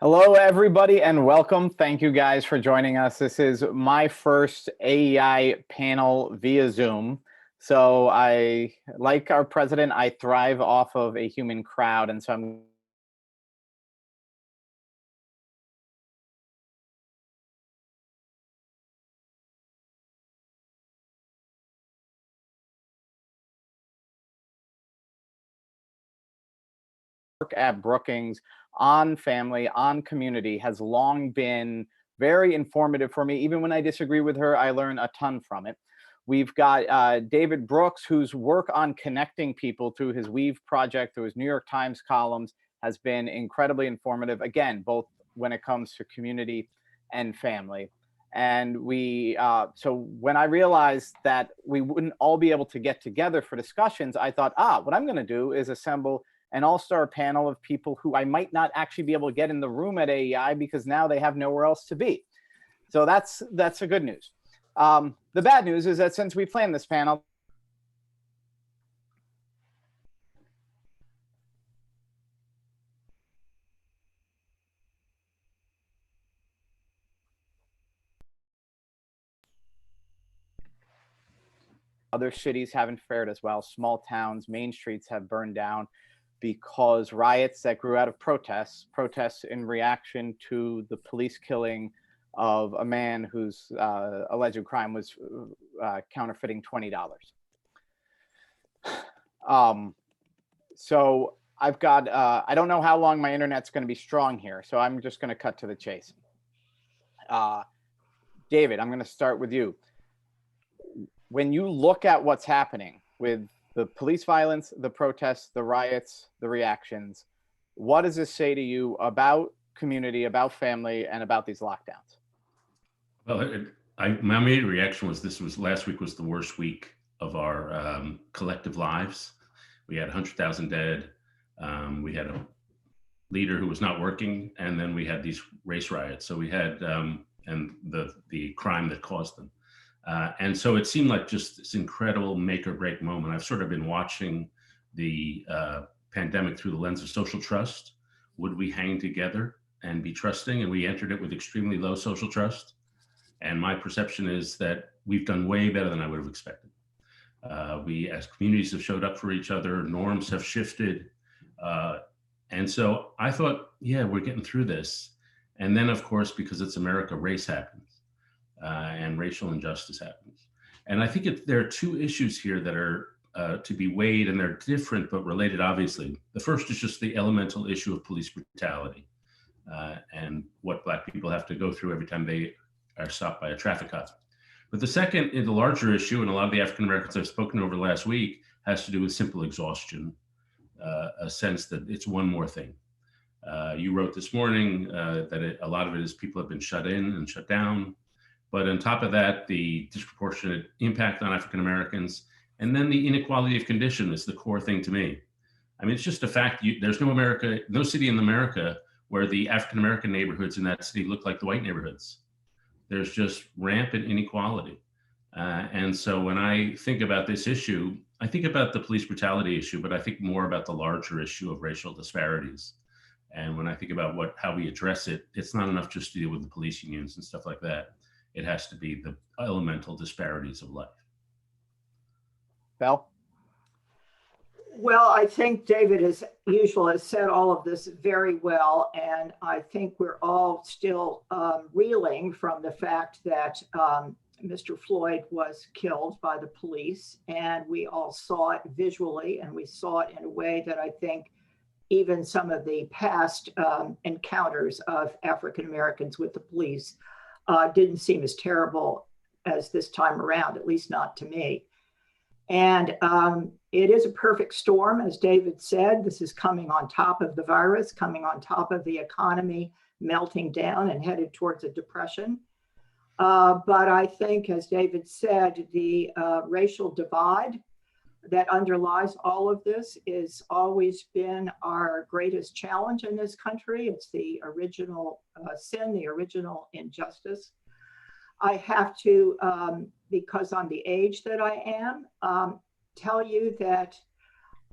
Hello, everybody, and welcome. Thank you guys for joining us. This is my first AEI panel via Zoom. So like our president, I thrive off of a human crowd. And so I'm work at Brookings on family, on community has long been very informative for me. Even when I disagree with her, I learn a ton from it. We've got David Brooks, whose work on connecting people through his Weave project, through his New York Times columns, has been incredibly informative, again, both when it comes to community and family. And so when I realized that we wouldn't all be able to get together for discussions, I thought, what I'm going to do is assemble an all-star panel of people who I might not actually be able to get in the room at AEI because now they have nowhere else to be. So that's the good news. The bad news is that since we planned this panel, other cities haven't fared as well. Small towns, main streets have burned down because riots that grew out of protests in reaction to the police killing of a man whose alleged crime was counterfeiting $20. So I've got, I don't know how long my internet's going to be strong here, so I'm just going to cut to the chase. David, I'm going to start with you. When you look at what's happening with the police violence, the protests, the riots, the reactions, what does this say to you about community, about family, and about these lockdowns? Well, my immediate reaction was last week was the worst week of our collective lives. We had 100,000 dead. We had a leader who was not working, and then we had these race riots. So we had and the crime that caused them. And so it seemed like just this incredible make or break moment. I've sort of been watching the pandemic through the lens of social trust. Would we hang together and be trusting? And we entered it with extremely low social trust. And my perception is that we've done way better than I would have expected. We, as communities, have showed up for each other. Norms have shifted. And so I thought, yeah, we're getting through this. And then, of course, because it's America, race happens. And racial injustice happens. And I think there are two issues here that are to be weighed, and they're different but related, obviously. The first is just the elemental issue of police brutality and what Black people have to go through every time they are stopped by a traffic cop. But the second, the larger issue, and a lot of the African Americans I've spoken over last week, has to do with simple exhaustion, a sense that it's one more thing. You wrote this morning that a lot of it is people have been shut in and shut down. But on top of that, the disproportionate impact on African Americans, and then the inequality of condition is the core thing to me. I mean, it's just a fact. There's no city in America where the African American neighborhoods in that city look like the white neighborhoods. There's just rampant inequality. And so when I think about this issue, I think about the police brutality issue, but I think more about the larger issue of racial disparities. And when I think about how we address it, it's not enough just to deal with the police unions and stuff like that. It has to be the elemental disparities of life. Bell? Well, I think David, as usual, has said all of this very well. And I think we're all still reeling from the fact that Mr. Floyd was killed by the police. And we all saw it visually, and we saw it in a way that I think even some of the past encounters of African Americans with the police didn't seem as terrible as this time around, at least not to me. And it is a perfect storm, as David said. This is coming on top of the virus, coming on top of the economy melting down and headed towards a depression. But I think, as David said, the racial divide that underlies all of this has always been our greatest challenge in this country. It's the original sin, the original injustice. I have to, because I'm the age that I am, tell you that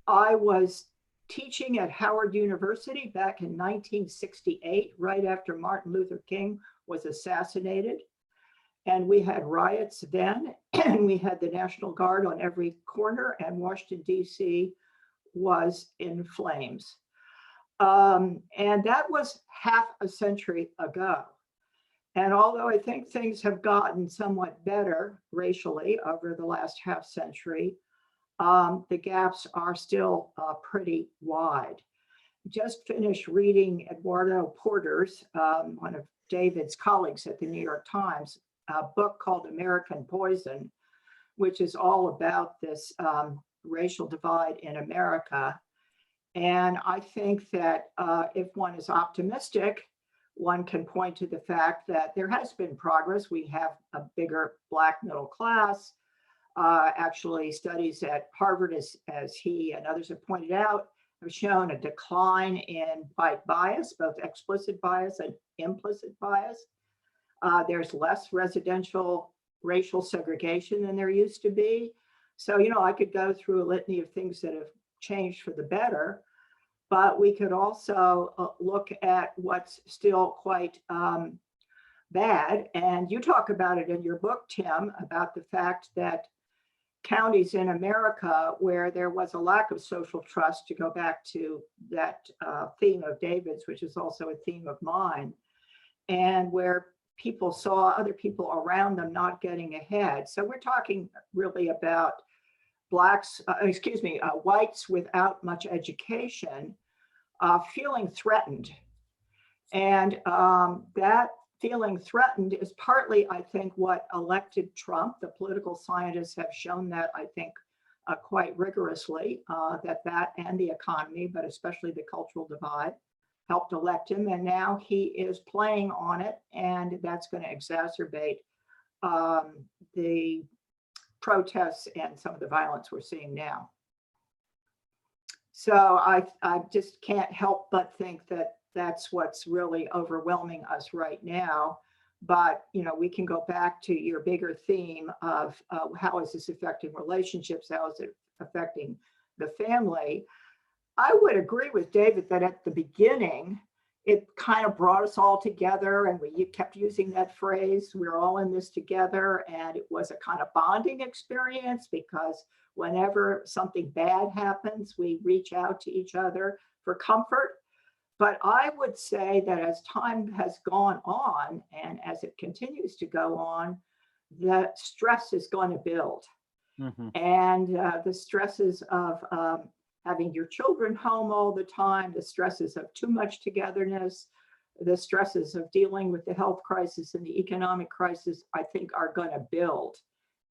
I was teaching at Howard University back in 1968, right after Martin Luther King was assassinated. And we had riots then, and we had the National Guard on every corner, and Washington, D.C. was in flames. And that was half a century ago. And although I think things have gotten somewhat better racially over the last half century, the gaps are still pretty wide. Just finished reading Eduardo Porter's, one of David's colleagues at the New York Times, a book called American Poison, which is all about this racial divide in America. And I think that if one is optimistic, one can point to the fact that there has been progress. We have a bigger Black middle class. Actually, studies at Harvard, as he and others have pointed out, have shown a decline in white bias, both explicit bias and implicit bias. There's less residential racial segregation than there used to be. So, I could go through a litany of things that have changed for the better, but we could also look at what's still quite bad. And you talk about it in your book, Tim, about the fact that counties in America where there was a lack of social trust, to go back to that theme of David's, which is also a theme of mine, and where people saw other people around them not getting ahead. So we're talking really about whites without much education feeling threatened. And that feeling threatened is partly, I think, what elected Trump. The political scientists have shown that, I think, quite rigorously, that and the economy, but especially the cultural divide, helped elect him. And now he is playing on it, and that's going to exacerbate the protests and some of the violence we're seeing now. So I just can't help but think that that's what's really overwhelming us right now. But, we can go back to your bigger theme of how is this affecting relationships? How is it affecting the family? I would agree with David that at the beginning, it kind of brought us all together, and we kept using that phrase, we're all in this together. And it was a kind of bonding experience, because whenever something bad happens, we reach out to each other for comfort. But I would say that as time has gone on, and as it continues to go on, the stress is going to build. Mm-hmm. And the stresses of having your children home all the time, the stresses of too much togetherness, the stresses of dealing with the health crisis and the economic crisis, I think are going to build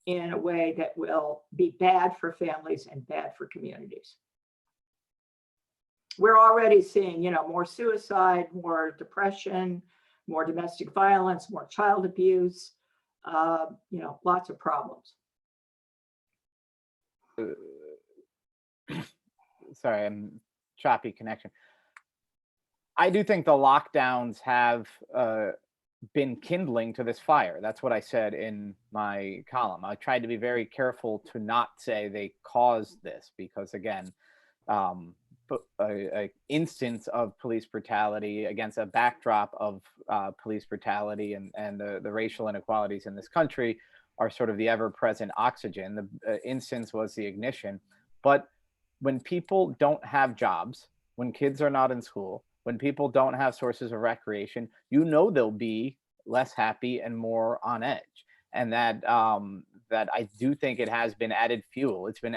in a way that will be bad for families and bad for communities. We're already seeing, more suicide, more depression, more domestic violence, more child abuse, lots of problems. Sorry, I'm choppy connection. I do think the lockdowns have been kindling to this fire. That's what I said in my column. I tried to be very careful to not say they caused this, because again, an instance of police brutality against a backdrop of police brutality and the racial inequalities in this country are sort of the ever-present oxygen. The instance was the ignition. But when people don't have jobs, when kids are not in school, when people don't have sources of recreation, they'll be less happy and more on edge. And that I do think it has been added fuel. It's been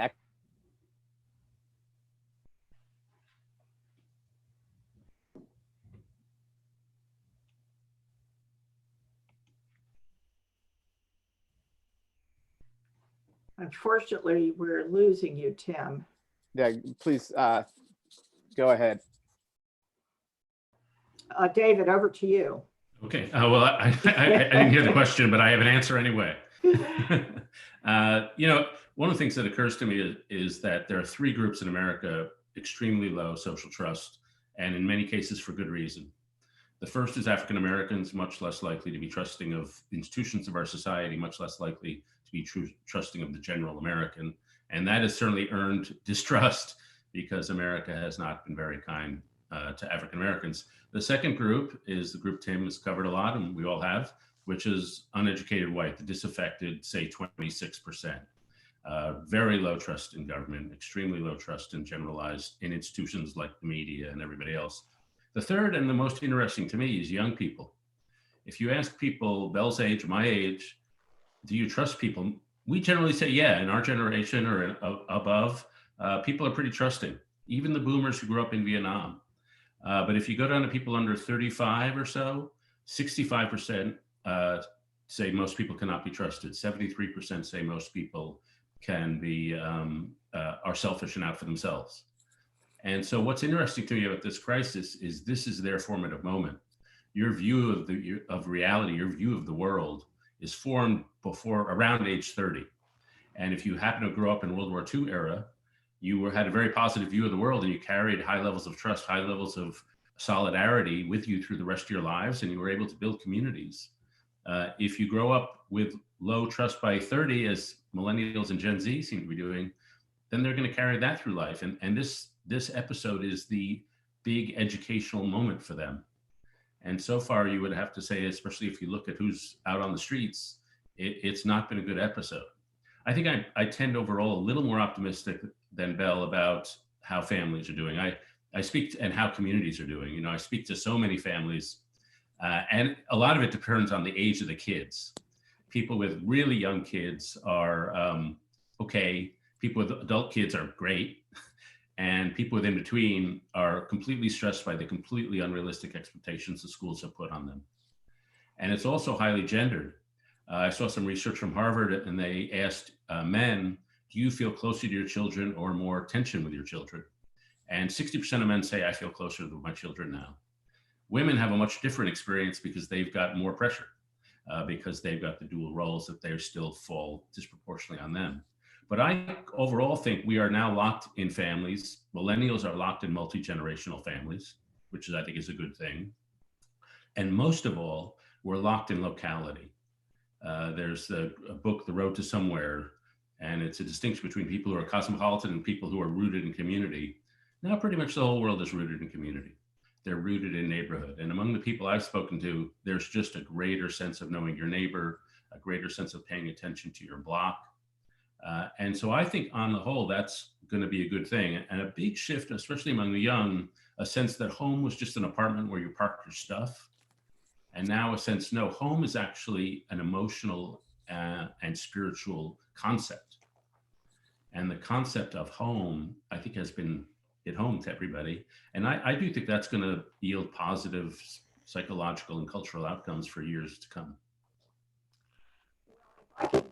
Unfortunately, we're losing you, Tim. Yeah, please go ahead. David, over to you. Okay. Well, I didn't hear the question, but I have an answer anyway. One of the things that occurs to me is that there are three groups in America: extremely low social trust, and in many cases for good reason. The first is African Americans, much less likely to be trusting of institutions of our society, much less likely to be trusting of the general American. And that has certainly earned distrust because America has not been very kind to African Americans. The second group is the group Tim has covered a lot, and we all have, which is uneducated white, the disaffected, say 26%. Very low trust in government, extremely low trust in institutions like the media and everybody else. The third and the most interesting to me is young people. If you ask people Belle's age, my age, do you trust people? We generally say, yeah, in our generation or above, people are pretty trusting, even the boomers who grew up in Vietnam. But if you go down to people under 35 or so, 65% say most people cannot be trusted. 73% say most people can be, are selfish and out for themselves. And so what's interesting to me about this crisis is this is their formative moment. Your view of reality, your view of the world is formed around age 30. And if you happen to grow up in World War II era, you had a very positive view of the world, and you carried high levels of trust, high levels of solidarity with you through the rest of your lives, and you were able to build communities. If you grow up with low trust by 30, as millennials and Gen Z seem to be doing, then they're going to carry that through life. And this episode is the big educational moment for them. And so far, you would have to say, especially if you look at who's out on the streets, it's not been a good episode. I think I tend overall a little more optimistic than Belle about how families are doing. I speak and how communities are doing. You know, I speak to so many families, and a lot of it depends on the age of the kids. People with really young kids are okay. People with adult kids are great. And people with in between are completely stressed by the completely unrealistic expectations the schools have put on them. And it's also highly gendered. I saw some research from Harvard, and they asked men, do you feel closer to your children or more tension with your children? And 60% of men say, I feel closer to my children now. Women have a much different experience because they've got more pressure, because they've got the dual roles that they still fall disproportionately on them. But I overall think we are now locked in families. Millennials are locked in multi-generational families, which I think is a good thing. And most of all, we're locked in locality. There's a book, The Road to Somewhere, and it's a distinction between people who are cosmopolitan and people who are rooted in community. Now, pretty much the whole world is rooted in community. They're rooted in neighborhood. And among the people I've spoken to, there's just a greater sense of knowing your neighbor, a greater sense of paying attention to your block. And so I think on the whole, that's going to be a good thing. And a big shift, especially among the young, a sense that home was just an apartment where you parked your stuff. And now a sense, no, home is actually an emotional and spiritual concept. And the concept of home, I think, has been hit home to everybody. And I do think that's going to yield positive psychological and cultural outcomes for years to come. I could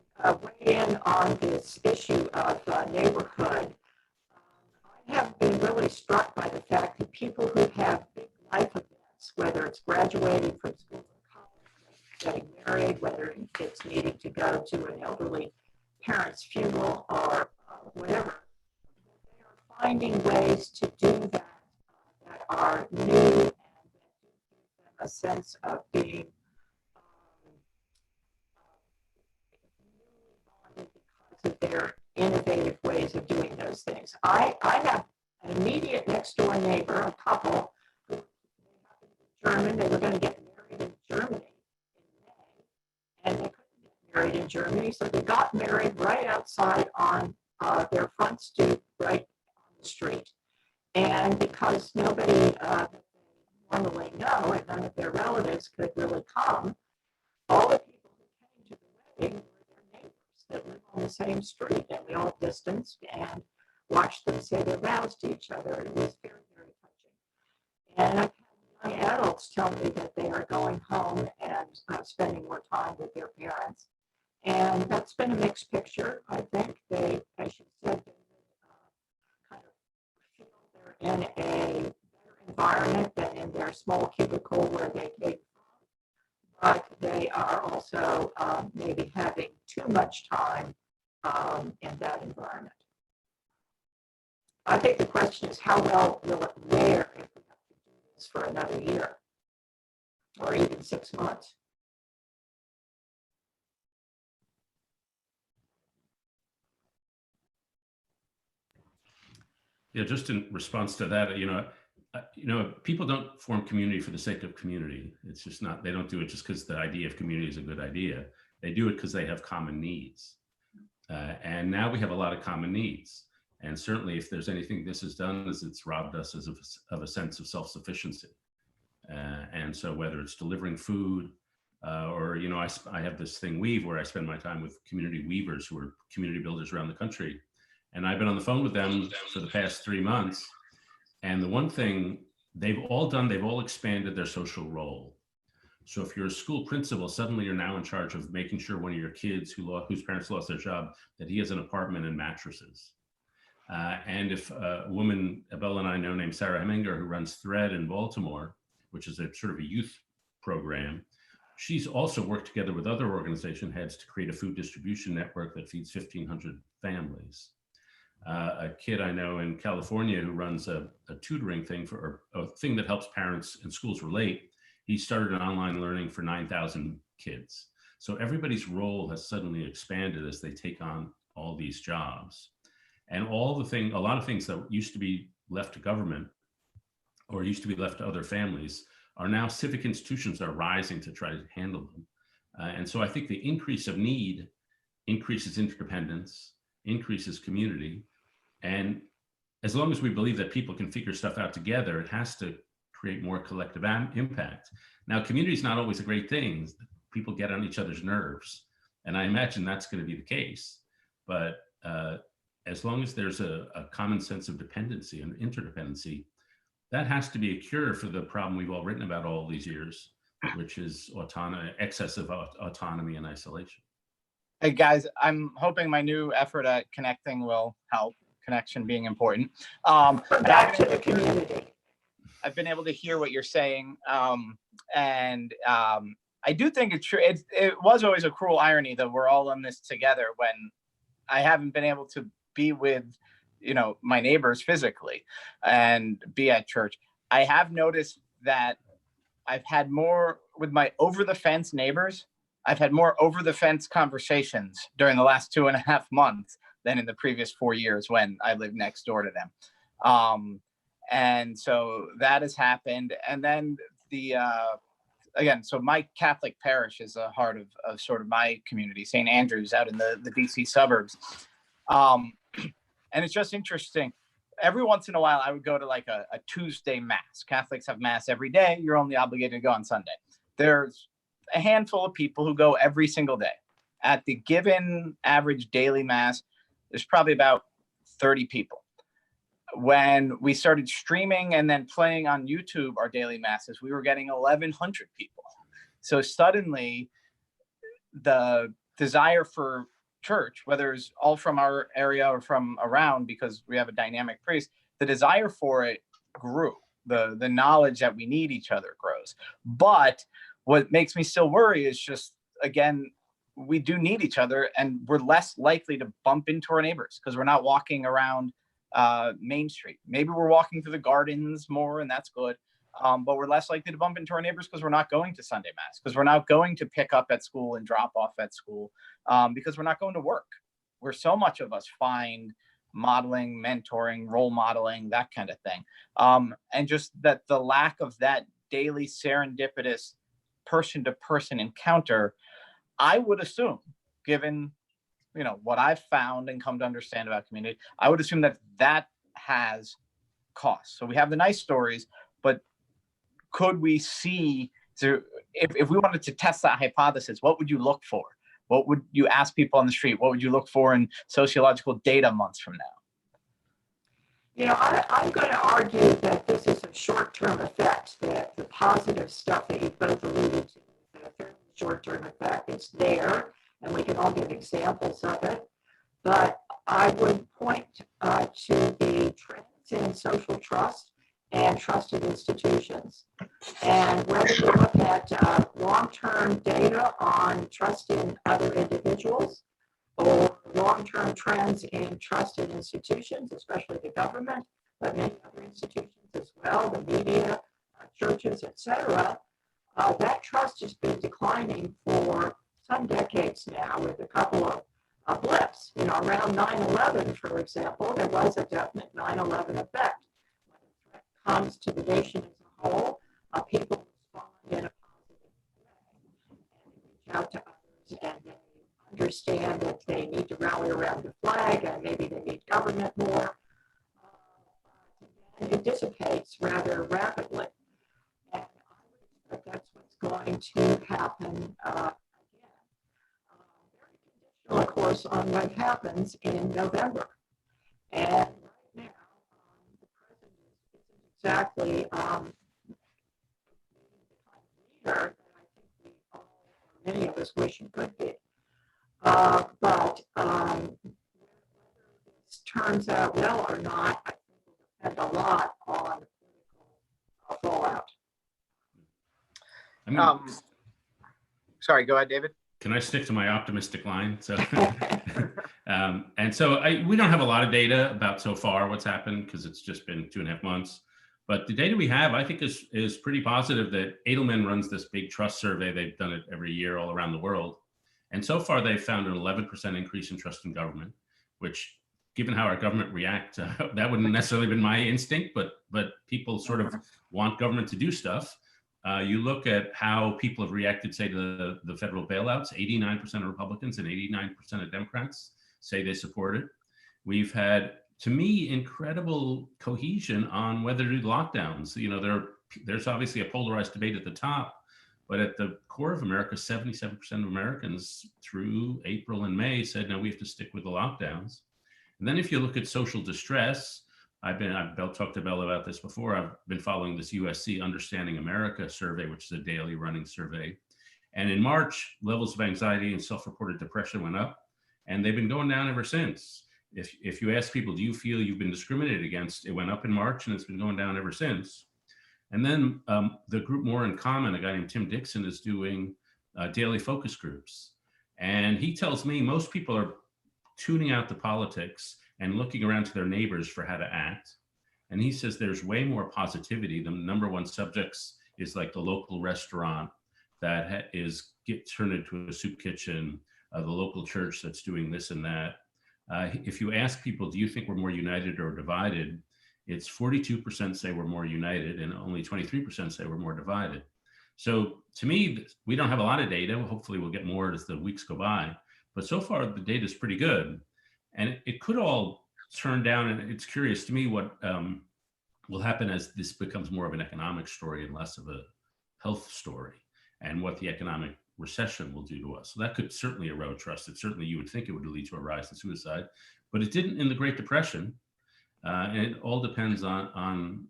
weigh in on this issue of neighborhood. I have been really struck by the fact that people who have big life events, whether it's graduating from school or college, getting married, whether it's needing to go to an elderly parent's funeral or whatever, they are finding ways to do that that are new and that give them a sense of being because of their innovative ways of doing those things. I have an immediate next door neighbor, a couple who German. They were going to get married in Germany in May, and they couldn't get married in Germany, so they got married right outside on their front stoop, right on the street. And because nobody that they normally know and none of their relatives could really come, all the people who came to the wedding were their neighbors that live on the same street, and we all distanced and watched them say their vows to each other. And it was very, very touching. And I've had young adults tell me that they are going home and spending more time with their parents. And that's been a mixed picture. I think they, as you said, they kind of feel they're in a better environment than in their small cubicle where they came from. But they are also maybe having too much time in that environment. I think the question is, how well will it wear if we have to do this for another year or even 6 months? Yeah, just in response to that, people don't form community for the sake of community. It's just not, they don't do it just because the idea of community is a good idea. They do it because they have common needs. And now we have a lot of common needs. And certainly if there's anything this has done is it's robbed us of a sense of self-sufficiency. And so whether it's delivering food or, I have this thing Weave where I spend my time with community weavers who are community builders around the country. And I've been on the phone with them for the past 3 months. And the one thing they've all expanded their social role. So if you're a school principal, suddenly you're now in charge of making sure one of your kids whose parents lost their job, that he has an apartment and mattresses. And if a woman, Isabel and I know, named Sarah Heminger, who runs Thread in Baltimore, which is a sort of a youth program, she's also worked together with other organization heads to create a food distribution network that feeds 1,500 families. A kid I know in California who runs a tutoring thing or a thing that helps parents and schools relate. He started an online learning for 9,000 kids. So everybody's role has suddenly expanded as they take on all these jobs. And a lot of things that used to be left to government or used to be left to other families are now civic institutions are rising to try to handle them. And so I think the increase of need increases interdependence, increases community. And as long as we believe that people can figure stuff out together, it has to create more collective impact. Now, community is not always a great thing. People get on each other's nerves. And I imagine that's going to be the case. But as long as there's a common sense of dependency and interdependency, that has to be a cure for the problem we've all written about all these years, which is excessive autonomy and isolation. Hey guys, I'm hoping my new effort at connecting will help, connection being important. Back to the community. I've been able to hear what you're saying. And I do think it's true. It was always a cruel irony that we're all in this together when I haven't been able to be with, my neighbors physically and be at church. I have noticed that I've had more with my over the fence neighbors. I've had more over the fence conversations during the last 2.5 months than in the previous 4 years when I lived next door to them. And so that has happened. And then again, so my Catholic parish is the heart of sort of my community, St. Andrews out in the DC suburbs. And it's just interesting. Every once in a while, I would go to like a Tuesday mass. Catholics have mass every day. You're only obligated to go on Sunday. There's a handful of people who go every single day. At the given average daily mass, there's probably about 30 people. When we started streaming and then playing on YouTube our daily masses, we were getting 1,100 people. So suddenly the desire for church, whether it's all from our area or from around, because we have a dynamic priest, the desire for it grew. The knowledge that we need each other grows. But what makes me still worry is just, again, we do need each other and we're less likely to bump into our neighbors because we're not walking around Main Street. Maybe we're walking through the gardens more and that's good. But we're less likely to bump into our neighbors because we're not going to Sunday mass, because we're not going to pick up at school and drop off at school, because we're not going to work, where so much of us find modeling, mentoring, role modeling, that kind of thing. And just that the lack of that daily serendipitous person-to-person encounter, I would assume, given what I've found and come to understand about community, I would assume that has costs. So we have the nice stories, but could we see, so if we wanted to test that hypothesis, what would you look for? What would you ask people on the street? What would you look for in sociological data months from now? I'm going to argue that this is a short-term effect, that the positive stuff that you both alluded to, the short-term effect, it's there, and we can all give examples of it. But I would point to the trends in social trust and trusted institutions. And whether you look at long-term data on trust in other individuals or long-term trends in trusted institutions, especially the government, but many other institutions as well, the media, churches, etc., that trust has been declining for some decades now, with a couple of blips. You know, around 9/11, for example, there was a definite 9/11 effect. When a threat comes to the nation as a whole, people respond in a positive way and reach out to others, and they understand that they need to rally around the flag, and maybe they need government more. And it dissipates rather rapidly. And I would expect that's what's going to happen again. Very conditional, of course, on what happens in November. And right now, the president isn't exactly the kind of leader that I think we all, or many of us, wish he could be. But whether this turns out well or not, I think will depend a lot on the political fallout. I mean, Sorry, go ahead, David. can I stick to my optimistic line? So, and so we don't have a lot of data about so far what's happened because it's just been 2.5 months. But the data we have, I think, is pretty positive. That Edelman runs this big trust survey. They've done it every year all around the world. And so far, they've found an 11% increase in trust in government, which, given how our government reacts, that wouldn't necessarily been my instinct, but people sort of want government to do stuff. You look at how people have reacted, say, to the federal bailouts. 89% of Republicans and 89% of Democrats say they support it. We've had, to me, incredible cohesion on whether to do lockdowns. You know, there's obviously a polarized debate at the top, but at the core of America, 77% of Americans through April and May said, no, we have to stick with the lockdowns. And then if you look at social distress, I've talked to Bell about this before. I've been following this USC Understanding America survey, which is a daily running survey. And in March, levels of anxiety and self-reported depression went up, and they've been going down ever since. If you ask people, do you feel you've been discriminated against? It went up in March, and it's been going down ever since. And then the group More in Common, a guy named Tim Dixon, is doing daily focus groups. And he tells me most people are tuning out the politics and looking around to their neighbors for how to act. And he says there's way more positivity. The number one subjects is like the local restaurant that get turned into a soup kitchen, the local church that's doing this and that. If you ask people, do you think we're more united or divided? It's 42% say we're more united and only 23% say we're more divided. So to me, we don't have a lot of data. Hopefully we'll get more as the weeks go by. But so far, the data is pretty good. And it could all turn down. And it's curious to me what will happen as this becomes more of an economic story and less of a health story, and what the economic recession will do to us. So that could certainly erode trust. It certainly, you would think it would lead to a rise in suicide, but it didn't in the Great Depression. And it all depends on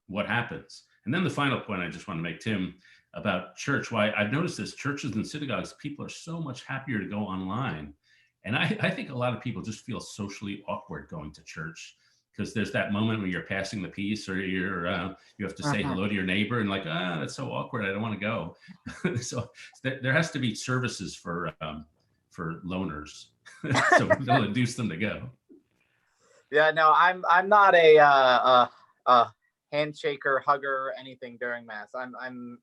what happens. And then the final point I just want to make, Tim, about church, why I've noticed this, churches and synagogues, people are so much happier to go online. And I think a lot of people just feel socially awkward going to church, because there's that moment when you're passing the peace, or you have to say hello to your neighbor, and like, that's so awkward, I don't want to go. So there has to be services for loners, so they'll induce them to go. Yeah, no, I'm not a handshaker, hugger, anything during Mass. I'm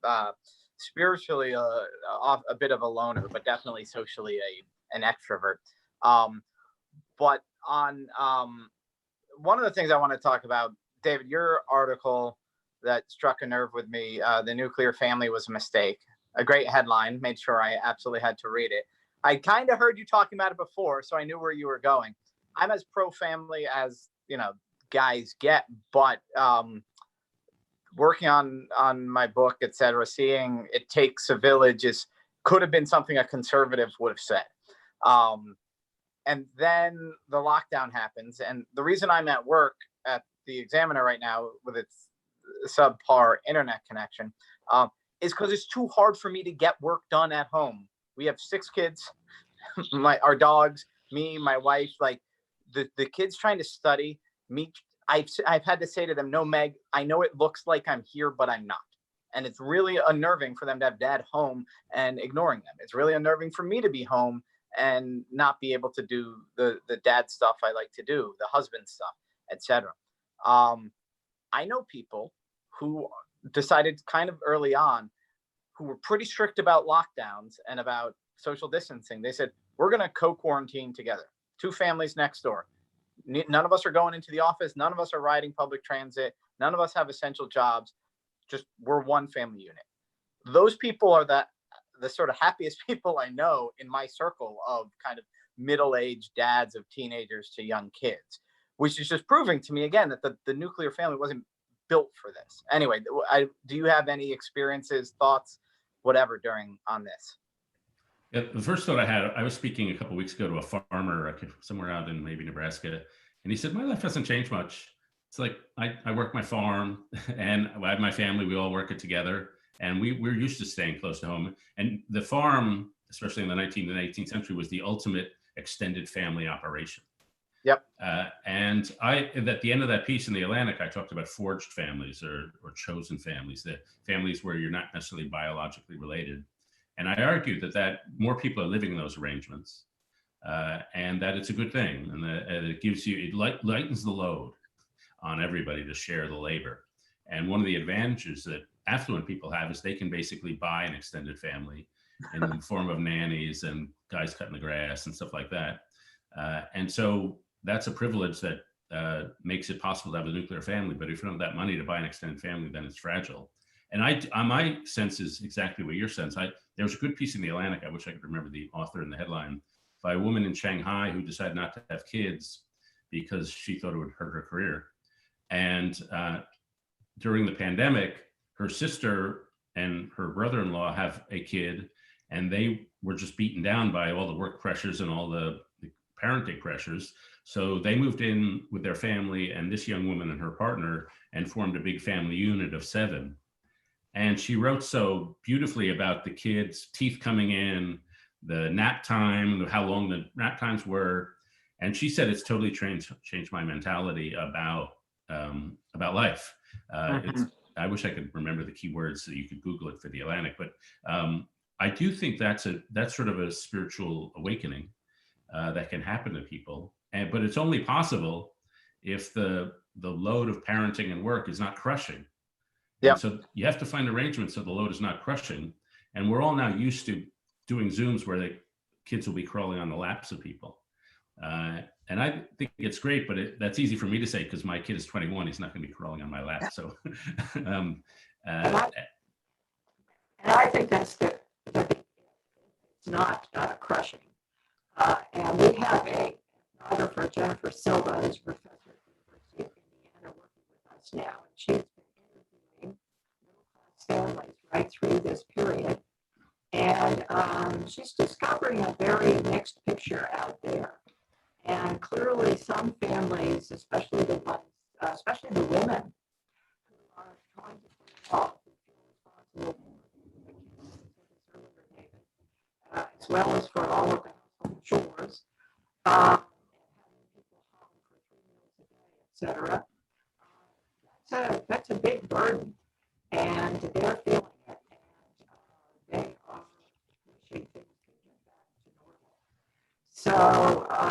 spiritually a bit of a loner, but definitely socially an extrovert. But on one of the things I want to talk about, David, your article that struck a nerve with me, the nuclear family was a mistake. A great headline, made sure I absolutely had to read it. I kind of heard you talking about it before, so I knew where you were going. I'm as pro-family as, guys get, but working on my book, etc., seeing it takes a village could have been something a conservative would have said. And then the lockdown happens. And the reason I'm at work at the Examiner right now with its subpar internet connection is because it's too hard for me to get work done at home. We have 6 kids, our dogs, me, my wife, like the kids trying to study. I've had to say to them, no, Meg, I know it looks like I'm here, but I'm not. And it's really unnerving for them to have dad home and ignoring them. It's really unnerving for me to be home and not be able to do the dad stuff I like to do, the husband stuff, etc. I know people who decided kind of early on, who were pretty strict about lockdowns and about social distancing. They said, we're going to co-quarantine together. 2 families next door. None of us are going into the office. None of us are riding public transit. None of us have essential jobs. Just we're one family unit. Those people are the sort of happiest people I know in my circle of kind of middle-aged dads of teenagers to young kids, which is just proving to me again that the nuclear family wasn't built for this. Anyway, do you have any experiences, thoughts, whatever on this? Yeah, the first thought I had, I was speaking a couple of weeks ago to a farmer somewhere out in maybe Nebraska, and he said, my life hasn't changed much. It's like I work my farm and I have my family, we all work it together, and we're used to staying close to home. And the farm, especially in the 19th and 18th century, was the ultimate extended family operation. Yep. And at the end of that piece in the Atlantic, I talked about forged families or chosen families, the families where you're not necessarily biologically related. And I argued that more people are living in those arrangements, and that it's a good thing, and that it gives you, it lightens the load on everybody to share the labor. And one of the advantages that affluent people have is they can basically buy an extended family in the form of nannies and guys cutting the grass and stuff like that. And so that's a privilege that makes it possible to have a nuclear family. But if you don't have that money to buy an extended family, then it's fragile. And my sense is exactly what your sense. There was a good piece in the Atlantic, I wish I could remember the author and the headline, by a woman in Shanghai who decided not to have kids because she thought it would hurt her career. And during the pandemic, her sister and her brother-in-law have a kid, and they were just beaten down by all the work pressures and all the parenting pressures. So they moved in with their family and this young woman and her partner and formed a big family unit of 7. And she wrote so beautifully about the kids' teeth coming in, the nap time, how long the nap times were. And she said it's totally changed my mentality about life. I wish I could remember the key words so you could Google it for the Atlantic, but I do think that's sort of a spiritual awakening that can happen to people. But it's only possible if the load of parenting and work is not crushing. Yeah. So you have to find arrangements so the load is not crushing. And we're all now used to doing Zooms where the kids will be crawling on the laps of people. And I think it's great, but that's easy for me to say because my kid is 21. He's not going to be crawling on my lap. So, and I think that's it's not crushing. And we have a ethnographer, Jennifer Silva, who's a professor at the University of Indiana, working with us now. And she's been interviewing middle-class families right through this period. And she's discovering a very mixed picture out there. And clearly some families, especially the women who are trying to pull off and feel responsible for the kids, as well as for all of the household chores, and having people home for 3 meals a day, etc. That's a big burden, and they're feeling it, and they are wishing things could get back to normal. So,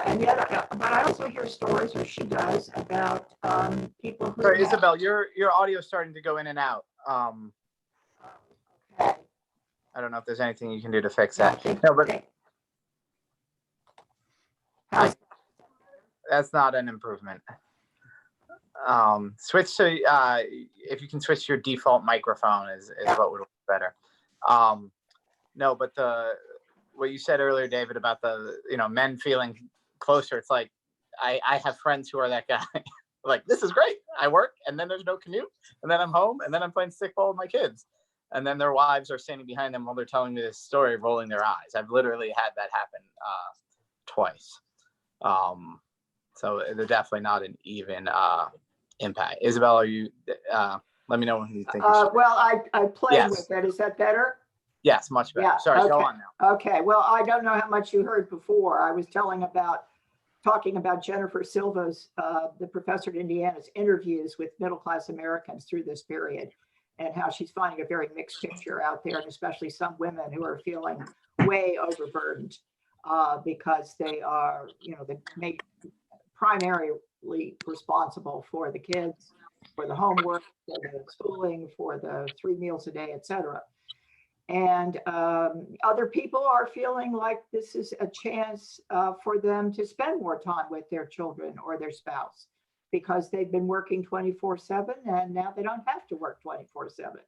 and yet, but I also hear stories, or she does, about people who. Sorry, Isabel, your audio is starting to go in and out. Okay. I don't know if there's anything you can do to fix that. No, but that's not an improvement. Switch to if you can switch to your default microphone is what would work better. No, but what you said earlier, David, about the men feeling closer. It's like I have friends who are that guy. Like, this is great. I work and then there's no commute, and then I'm home and then I'm playing stickball with my kids. And then their wives are standing behind them while they're telling me this story, rolling their eyes. I've literally had that happen twice. So they're definitely not an even impact. Isabel, are you? Let me know when you think. Well, I played with it. Is that better? Yes, much better. Yeah, sorry, okay. Go on now. Okay. Well, I don't know how much you heard before. I was talking about Jennifer Silva's, the professor at Indiana's interviews with middle-class Americans through this period, and how she's finding a very mixed picture out there, and especially some women who are feeling way overburdened because they are, they make primarily responsible for the kids, for the homework, for the schooling, for the 3 meals a day, etc. And other people are feeling like this is a chance for them to spend more time with their children or their spouse because they've been working 24/7 and now they don't have to work 24/7.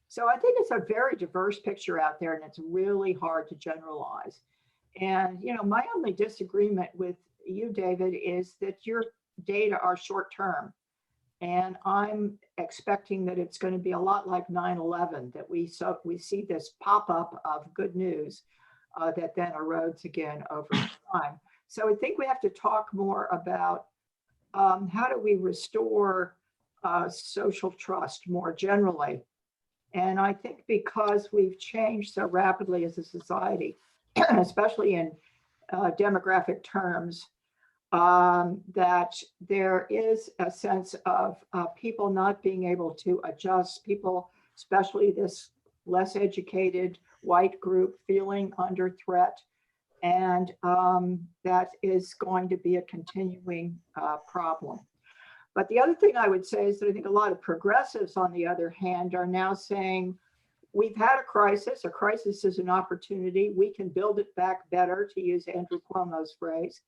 So I think it's a very diverse picture out there, and it's really hard to generalize. And, you know, my only disagreement with you, David, is that your data are short term. And I'm expecting that it's going to be a lot like 9/11, that we see this pop up of good news that then erodes again over time. So I think we have to talk more about how do we restore social trust more generally. And I think because we've changed so rapidly as a society, especially in demographic terms, that there is a sense of people not being able to adjust, people, especially this less educated white group, feeling under threat. And that is going to be a continuing problem. But the other thing I would say is that I think a lot of progressives, on the other hand, are now saying, we've had a crisis. A crisis is an opportunity. We can build it back better, to use Andrew Cuomo's phrase.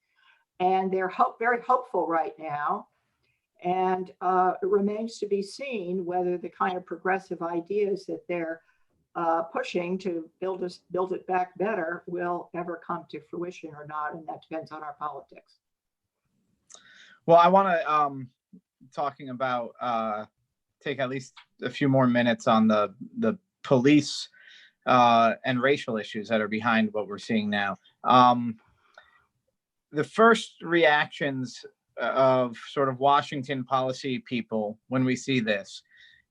And they're very hopeful right now. And it remains to be seen whether the kind of progressive ideas that they're pushing to build it back better will ever come to fruition or not. And that depends on our politics. Well, I want to talking about take at least a few more minutes on the police and racial issues that are behind what we're seeing now. The first reactions of sort of Washington policy people when we see this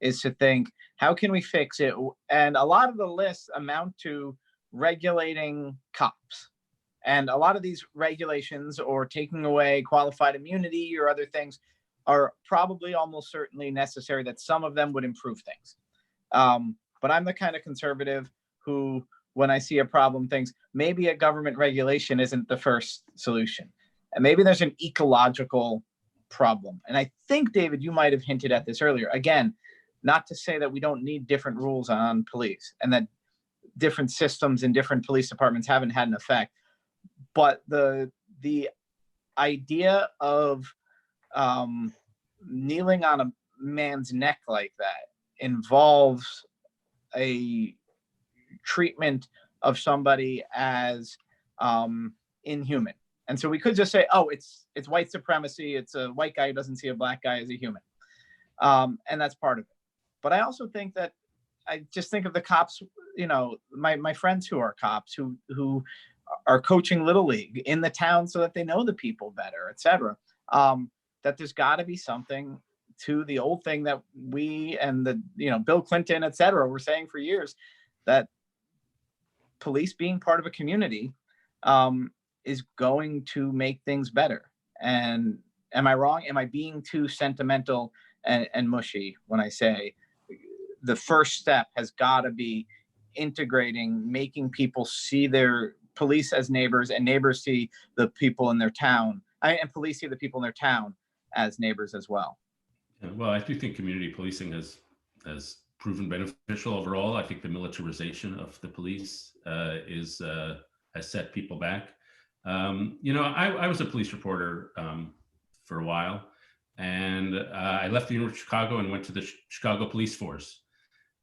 is to think, how can we fix it? And a lot of the lists amount to regulating cops. And a lot of these regulations, or taking away qualified immunity or other things, are probably almost certainly necessary, that some of them would improve things. But I'm the kind of conservative who, when I see a problem, thinks maybe a government regulation isn't the first solution. And maybe there's an ecological problem. And I think, David, you might have hinted at this earlier. Again, not to say that we don't need different rules on police and that different systems in different police departments haven't had an effect. But the idea of kneeling on a man's neck like that involves a treatment of somebody as inhuman. And so we could just say, oh, it's white supremacy. It's a white guy who doesn't see a black guy as a human. And that's part of it. But I also think that I just think of the cops, you know, my friends who are cops who are coaching Little League in the town so that they know the people better, et cetera. That there's got to be something to the old thing that we and Bill Clinton, et cetera, were saying for years, that police being part of a community is going to make things better. And am I wrong? Am I being too sentimental and mushy when I say the first step has got to be integrating, making people see their police as neighbors, and neighbors see the people in their town, and police see the people in their town as neighbors as well? Yeah, well, I do think community policing has proven beneficial overall. I think the militarization of the police has set people back. I was a police reporter for a while, and I left the University of Chicago and went to the Chicago Police Force.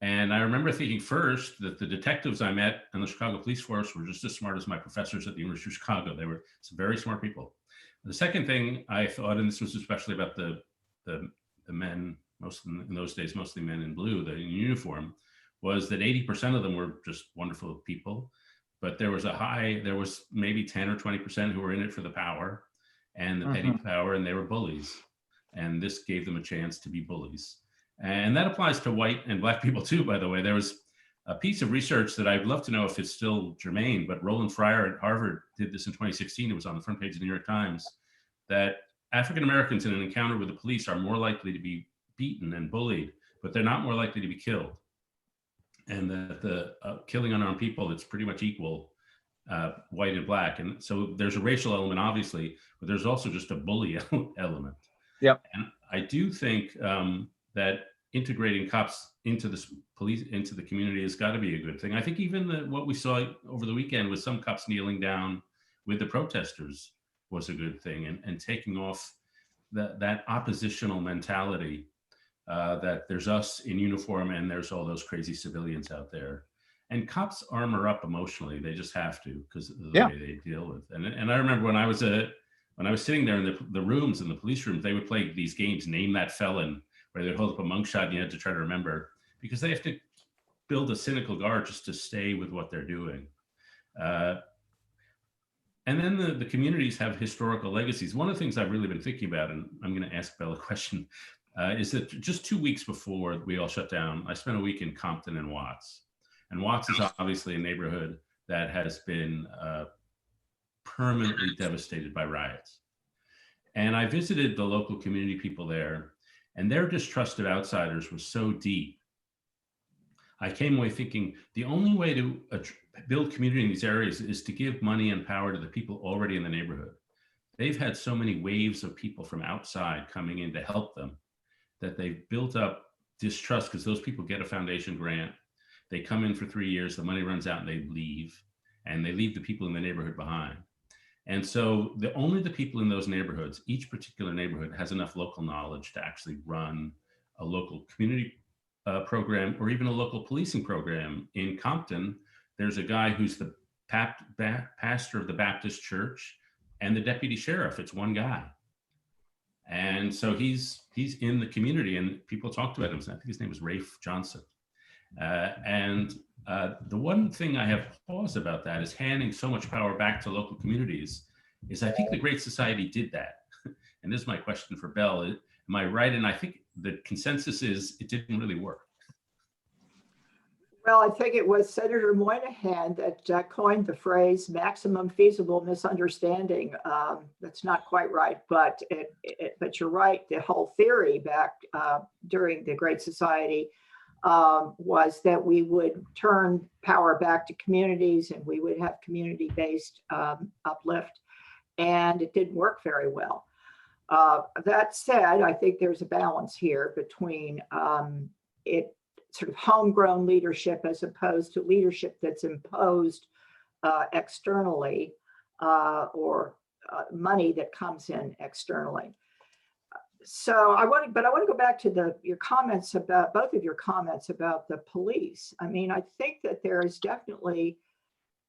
And I remember thinking first that the detectives I met in the Chicago Police Force were just as smart as my professors at the University of Chicago. They were some very smart people. The second thing I thought, and this was especially about the men, in those days, mostly men in blue, in uniform, was that 80% of them were just wonderful people. But there was maybe 10 or 20% who were in it for the power and the petty power, and they were bullies. And this gave them a chance to be bullies. And that applies to white and black people too, by the way. There was a piece of research that I'd love to know if it's still germane, but Roland Fryer at Harvard did this in 2016. It was on the front page of the New York Times, that African Americans in an encounter with the police are more likely to be beaten and bullied, but they're not more likely to be killed. And that the killing unarmed people, it's pretty much equal, white and black. And so there's a racial element, obviously, but there's also just a bully element. Yep. And I do think that integrating cops into the police, into the community has got to be a good thing. I think even what we saw over the weekend with some cops kneeling down with the protesters was a good thing, and taking off that oppositional mentality that there's us in uniform and there's all those crazy civilians out there. And cops armor up emotionally; they just have to, because of the way they deal with. And I remember when I was sitting there in the rooms, in the police rooms, they would play these games, Name That Felon, where they'd hold up a monk shot and you had to try to remember, because they have to build a cynical guard just to stay with what they're doing. And then the communities have historical legacies. One of the things I've really been thinking about, and I'm going to ask Bella a question, is that just 2 weeks before we all shut down, I spent a week in Compton and Watts. And Watts is obviously a neighborhood that has been permanently devastated by riots. And I visited the local community people there, and their distrust of outsiders was so deep. I came away thinking the only way to build community in these areas is to give money and power to the people already in the neighborhood. They've had so many waves of people from outside coming in to help them that they've built up distrust, because those people get a foundation grant. They come in for 3 years, the money runs out and they leave the people in the neighborhood behind. And so only the people in those neighborhoods, each particular neighborhood has enough local knowledge to actually run a local community program, or even a local policing program. In Compton, there's a guy who's the pastor of the Baptist church and the deputy sheriff. It's one guy. And so he's in the community, and people talked about him. I think his name was Rafe Johnson. The one thing I have pause about that is handing so much power back to local communities. Is I think the Great Society did that. And this is my question for Bell. Am I right? And I think the consensus is it didn't really work. Well, I think it was Senator Moynihan that coined the phrase maximum feasible misunderstanding. That's not quite right, but but you're right. The whole theory back during the Great Society was that we would turn power back to communities, and we would have community-based uplift, and it didn't work very well. That said, I think there's a balance here between it sort of homegrown leadership as opposed to leadership that's imposed externally, or money that comes in externally. So I want to go back to your comments about both of your comments about the police. I mean, I think that there is definitely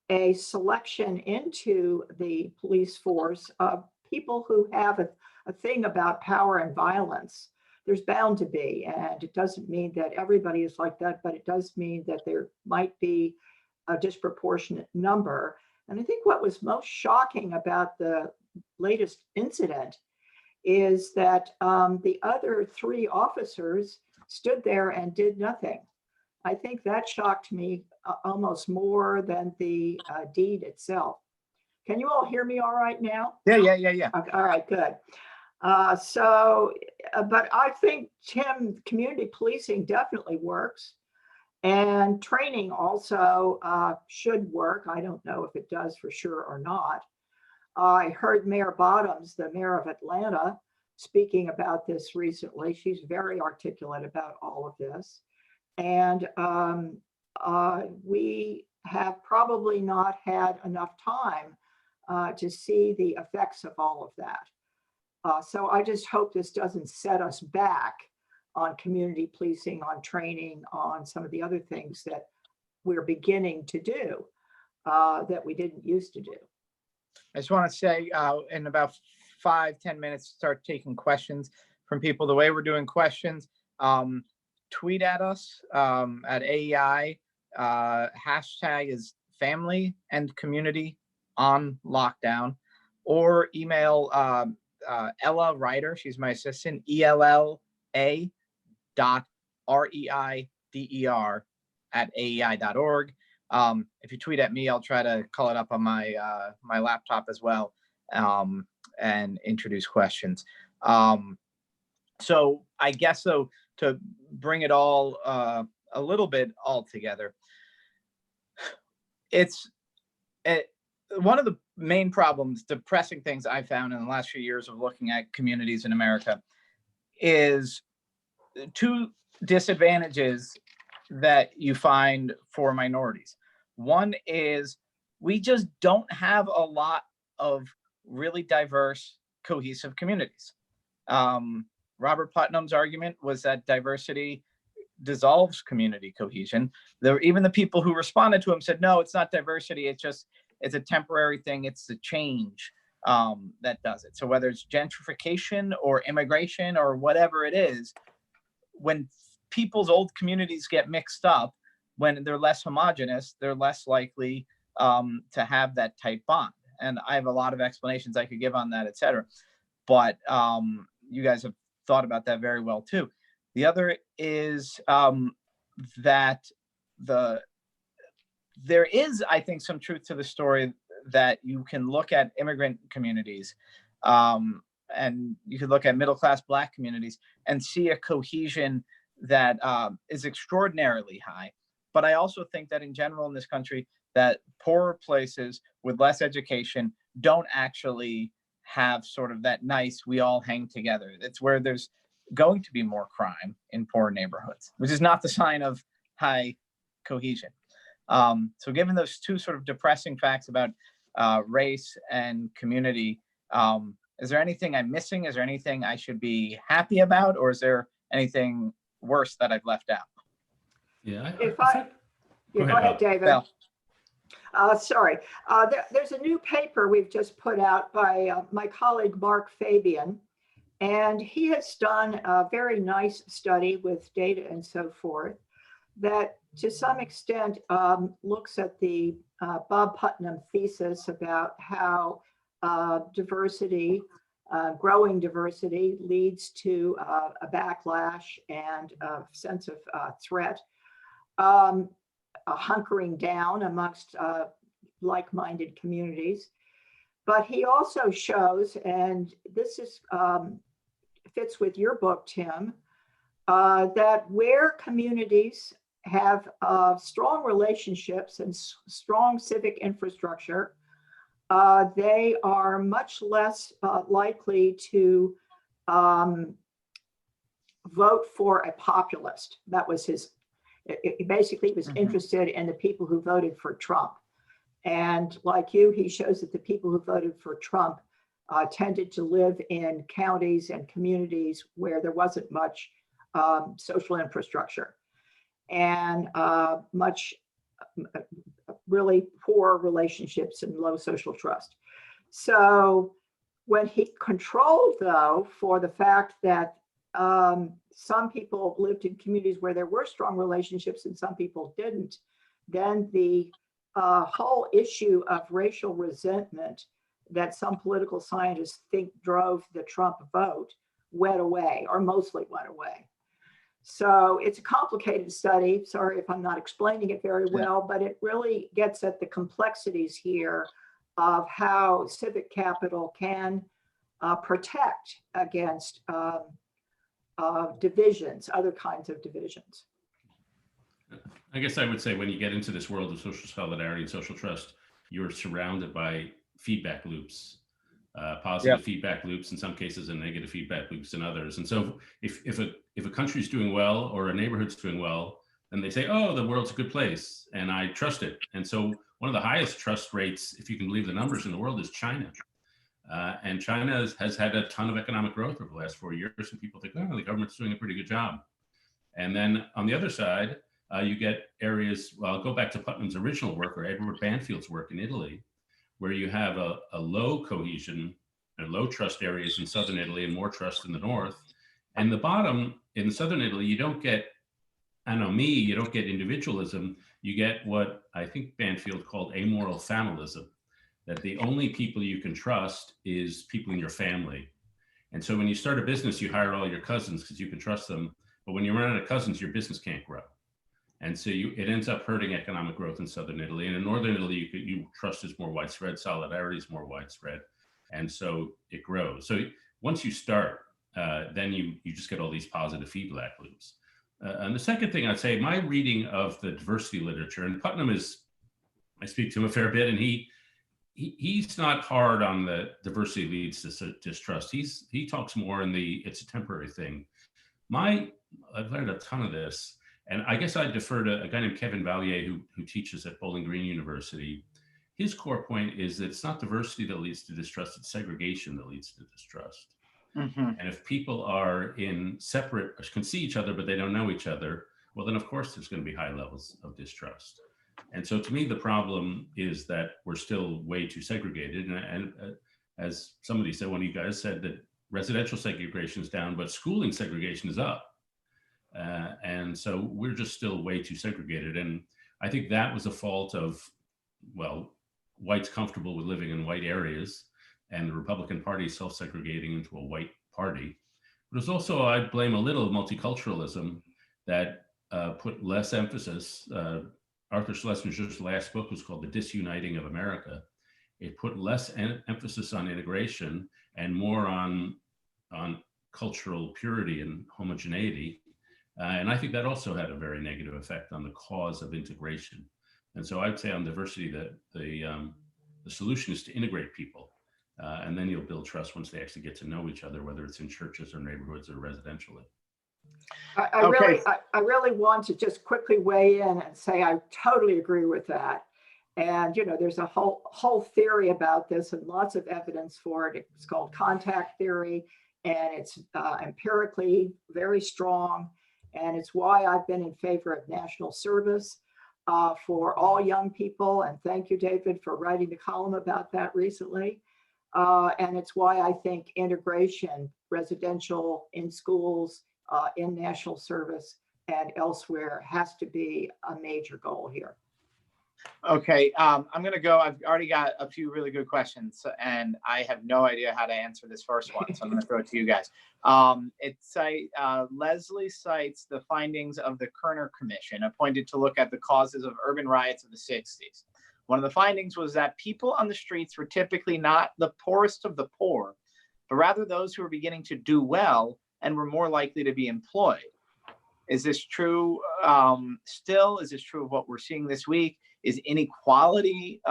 a selection into the police force of people who have a thing about power and violence. There's bound to be, and it doesn't mean that everybody is like that, but it does mean that there might be a disproportionate number. And I think what was most shocking about the latest incident is that the other 3 officers stood there and did nothing. I think that shocked me almost more than the deed itself. Can you all hear me all right now? Yeah. Okay, all right, good. But I think, Tim, community policing definitely works, and training also should work. I don't know if it does for sure or not. I heard Mayor Bottoms, the mayor of Atlanta, speaking about this recently. She's very articulate about all of this. And we have probably not had enough time to see the effects of all of that. So I just hope this doesn't set us back on community policing, on training, on some of the other things that we're beginning to do that we didn't used to do. I just want to say in about 5-10 minutes, start taking questions from people. The way we're doing questions, tweet at us at AEI. Hashtag is family and community on lockdown, or email Ella Ryder. She's my assistant, ELLA.REIDER@AEI.org. If you tweet at me, I'll try to call it up on my my laptop as well, and introduce questions. So I guess so, to bring it all a little bit all together, one of the main problems, depressing things I found in the last few years of looking at communities in America is two disadvantages that you find for minorities. One is we just don't have a lot of really diverse, cohesive communities. Robert Putnam's argument was that diversity dissolves community cohesion. Even the people who responded to him said, no, it's not diversity. It's a temporary thing. It's the change that does it. So whether it's gentrification or immigration or whatever it is, when people's old communities get mixed up, when they're less homogenous, they're less likely to have that tight bond. And I have a lot of explanations I could give on that, et cetera. But you guys have thought about that very well too. The other is that there is, I think, some truth to the story that you can look at immigrant communities and you could look at middle-class Black communities and see a cohesion that is extraordinarily high. But I also think that in general in this country, that poorer places with less education don't actually have sort of that nice, we all hang together. It's where there's going to be more crime in poor neighborhoods, which is not the sign of high cohesion. So given those two sort of depressing facts about race and community, is there anything I'm missing? Is there anything I should be happy about? Or is there anything worse that I've left out? Yeah. Go ahead, David. Well, Sorry. There's a new paper we've just put out by my colleague, Mark Fabian, and he has done a very nice study with data and so forth that to some extent looks at the Bob Putnam thesis about how diversity, growing diversity leads to a backlash and a sense of threat. A hunkering down amongst like-minded communities. But he also shows, and this is fits with your book, Tim, that where communities have strong relationships and strong civic infrastructure, they are much less likely to vote for a populist. That was his. He basically was interested in the people who voted for Trump. And like you, he shows that the people who voted for Trump tended to live in counties and communities where there wasn't much social infrastructure and much really poor relationships and low social trust. So when he controlled, though, for the fact that some people lived in communities where there were strong relationships and some people didn't, then the whole issue of racial resentment that some political scientists think drove the Trump vote went away, or mostly went away. So it's a complicated study. Sorry if I'm not explaining it very well, but it really gets at the complexities here of how civic capital can protect against divisions, other kinds of divisions. I guess I would say when you get into this world of social solidarity and social trust, you're surrounded by feedback loops, positive feedback loops in some cases and negative feedback loops in others. And so if a country's doing well or a neighborhood's doing well, then they say, oh, the world's a good place and I trust it. And so one of the highest trust rates, if you can believe the numbers in the world, is China. And China has had a ton of economic growth over the last 4 years, and people think, oh, the government's doing a pretty good job. And then on the other side, you get areas, well, I'll go back to Putnam's original work or Edward Banfield's work in Italy, where you have a low cohesion and low trust areas in southern Italy and more trust in the north. And the bottom, in southern Italy, you don't get anomie, you don't get individualism, you get what I think Banfield called amoral familism. That the only people you can trust is people in your family. And so when you start a business, you hire all your cousins because you can trust them. But when you run out of cousins, your business can't grow. And so it ends up hurting economic growth in southern Italy. And in northern Italy, you trust is more widespread, solidarity is more widespread. And so it grows. So once you start, then you just get all these positive feedback loops. And the second thing I'd say, my reading of the diversity literature, and Putnam I speak to him a fair bit, and he's not hard on the diversity leads to distrust. He talks more in it's a temporary thing. I've learned a ton of this, and I guess I defer to a guy named Kevin Valier who teaches at Bowling Green University. His core point is that it's not diversity that leads to distrust, it's segregation that leads to distrust. Mhm. And if people are in separate, can see each other, but they don't know each other, well, then of course there's going to be high levels of distrust. And so to me, the problem is that we're still way too segregated. And as somebody said, one of you guys said that residential segregation is down, but schooling segregation is up. And so we're just still way too segregated. And I think that was a fault of, well, whites comfortable with living in white areas and the Republican Party self-segregating into a white party. But it's also, I blame a little multiculturalism that put less emphasis. Arthur Schlesinger's last book was called The Disuniting of America. It put less emphasis on integration and more on cultural purity and homogeneity. And I think that also had a very negative effect on the cause of integration. And so I'd say on diversity that the solution is to integrate people. And then you'll build trust once they actually get to know each other, whether it's in churches or neighborhoods or residentially. I really want to just quickly weigh in and say I totally agree with that. And there's a whole theory about this and lots of evidence for it. It's called contact theory, and it's empirically very strong. And it's why I've been in favor of national service for all young people. And thank you, David, for writing the column about that recently. And it's why I think integration, residential, in schools, in national service, and elsewhere has to be a major goal here. Okay, I'm going to go. I've already got a few really good questions, and I have no idea how to answer this first one, so I'm going to throw it to you guys. Leslie cites the findings of the Kerner Commission, appointed to look at the causes of urban riots of the 60s. One of the findings was that people on the streets were typically not the poorest of the poor, but rather those who were beginning to do well and were more likely to be employed. Is this true still? Is this true of what we're seeing this week? Is inequality,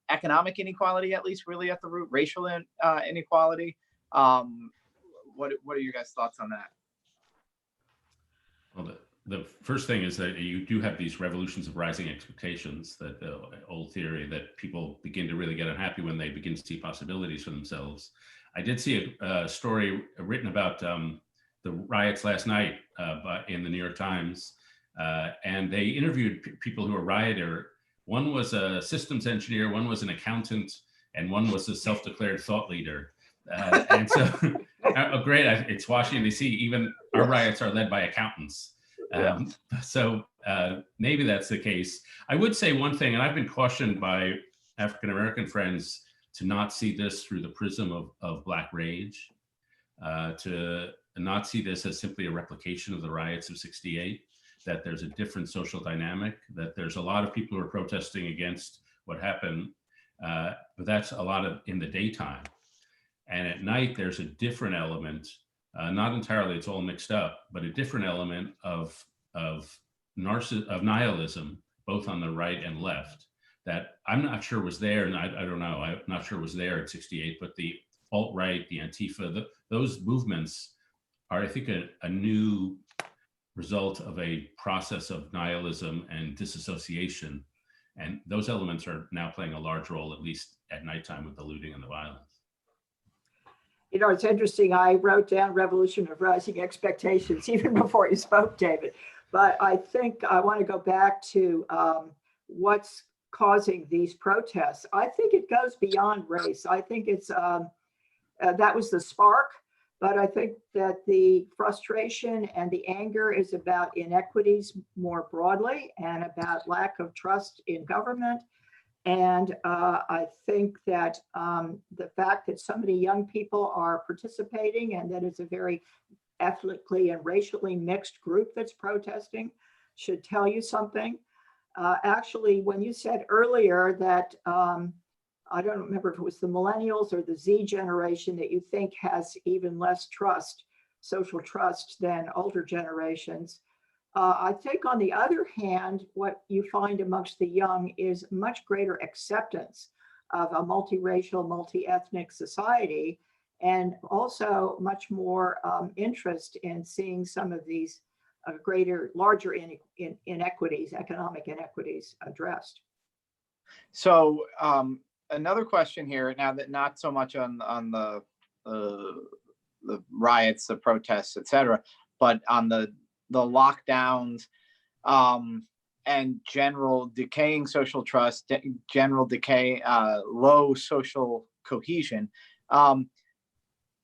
economic inequality at least, really at the root, racial inequality? What are your guys' thoughts on that? Well, the first thing is that you do have these revolutions of rising expectations, that the old theory that people begin to really get unhappy when they begin to see possibilities for themselves. I did see a story written about the riots last night in the New York Times, and they interviewed people who were rioter. One was a systems engineer, one was an accountant, and one was a self-declared thought leader. And so, great, it's Washington, D.C. Even our riots are led by accountants. So maybe that's the case. I would say one thing, and I've been cautioned by African-American friends to not see this through the prism of Black rage, to not see this as simply a replication of the riots of '68, that there's a different social dynamic, that there's a lot of people who are protesting against what happened, but that's a lot of in the daytime. And at night, there's a different element, not entirely, it's all mixed up, but a different element of nihilism, both on the right and left, that I'm not sure was there, and I don't know, I'm not sure was there at '68, but the alt-right, the Antifa, those movements are, I think, a new result of a process of nihilism and disassociation. And those elements are now playing a large role, at least at nighttime, with the looting and the violence. It's interesting. I wrote down revolution of rising expectations even before you spoke, David. But I think I want to go back to what's causing these protests. I think it goes beyond race. I think it's that was the spark. But I think that the frustration and the anger is about inequities more broadly and about lack of trust in government. And I think that the fact that so many young people are participating and that it's a very ethnically and racially mixed group that's protesting should tell you something. Actually, when you said earlier that I don't remember if it was the millennials or the Z generation that you think has even less trust, social trust, than older generations. I think on the other hand, what you find amongst the young is much greater acceptance of a multiracial, multi-ethnic society. and also much more interest in seeing some of these larger inequities, economic inequities addressed. So another question here, now that not so much on the riots, the protests, etc., but on the lockdowns and general decaying social trust, general decay, low social cohesion.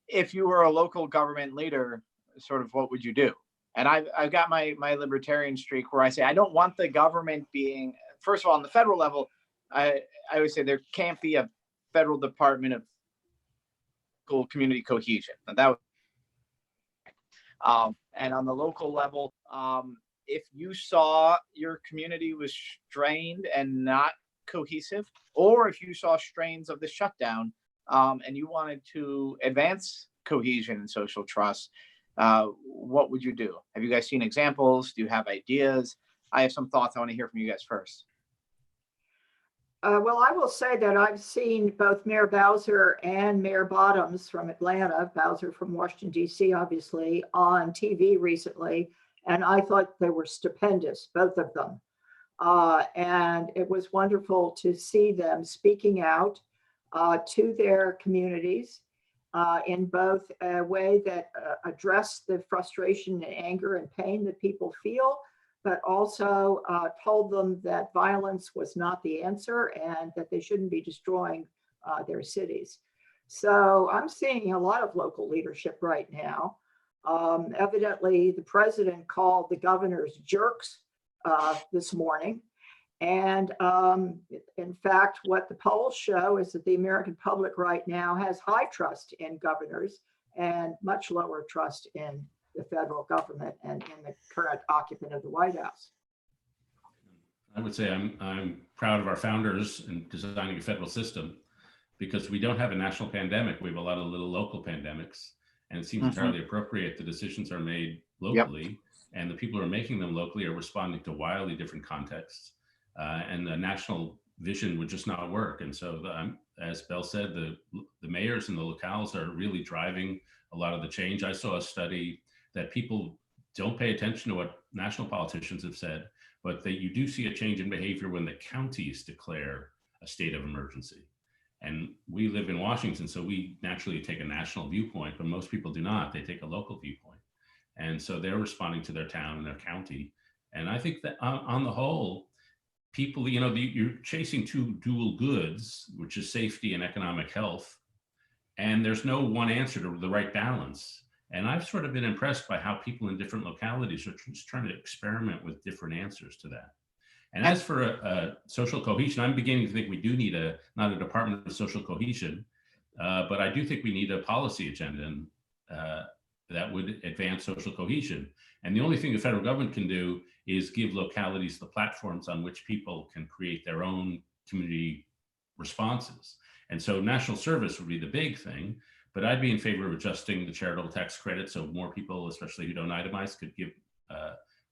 If you were a local government leader, sort of what would you do? And I've got my libertarian streak where I say I don't want the government being, first of all, on the federal level, I would say there can't be a federal department of community cohesion. And that and on the local level, if you saw your community was strained and not cohesive, or if you saw strains of the shutdown and you wanted to advance cohesion and social trust, what would you do? Have you guys seen examples? Do you have ideas? I have some thoughts. I want to hear from you guys first. Well, I will say that I've seen both Mayor Bowser and Mayor Bottoms from Atlanta, Bowser from Washington, D.C., obviously, on TV recently, and I thought they were stupendous, both of them. And it was wonderful to see them speaking out to their communities in both a way that addressed the frustration and anger and pain that people feel, but also told them that violence was not the answer and that they shouldn't be destroying their cities. So I'm seeing a lot of local leadership right now. Evidently, the president called the governors jerks this morning. And in fact, what the polls show is that the American public right now has high trust in governors and much lower trust in the federal government and in the current occupant of the White House. I would say I'm proud of our founders in designing a federal system, because we don't have a national pandemic. We have a lot of little local pandemics, and it seems entirely appropriate. The decisions are made locally, and the people who are making them locally are responding to wildly different contexts. And the national vision would just not work. And so, as Bell said, the mayors and the locales are really driving a lot of the change. I saw a study that people don't pay attention to what national politicians have said, but that you do see a change in behavior when the counties declare a state of emergency. And we live in Washington, so we naturally take a national viewpoint, but most people do not. They take a local viewpoint. And so they're responding to their town and their county. And I think that on the whole, people, you're chasing two dual goods, which is safety and economic health. And there's no one answer to the right balance. And I've sort of been impressed by how people in different localities are just trying to experiment with different answers to that. And as for a social cohesion, I'm beginning to think we do need not a Department of Social Cohesion, but I do think we need a policy agenda that would advance social cohesion. And the only thing the federal government can do is give localities the platforms on which people can create their own community responses. And so national service would be the big thing, but I'd be in favor of adjusting the charitable tax credit so more people, especially who don't itemize,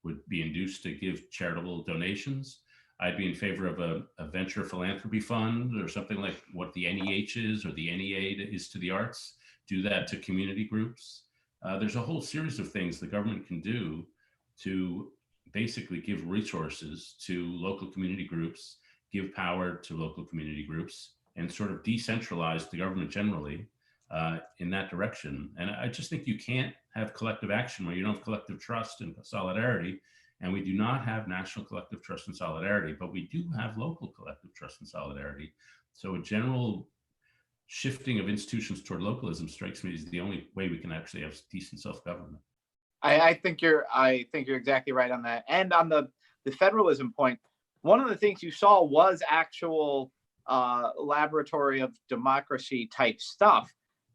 would be induced to give charitable donations. I'd be in favor of a venture philanthropy fund or something like what the NEH is or the NEA is to the arts. Do that to community groups. There's a whole series of things the government can do to basically give resources to local community groups, give power to local community groups, and sort of decentralize the government generally in that direction. And I just think you can't have collective action where you don't have collective trust and solidarity. And we do not have national collective trust and solidarity, but we do have local collective trust and solidarity. So a general shifting of institutions toward localism strikes me as the only way we can actually have decent self-government. I think you're exactly right on that. And on the federalism point, one of the things you saw was actual laboratory of democracy type stuff,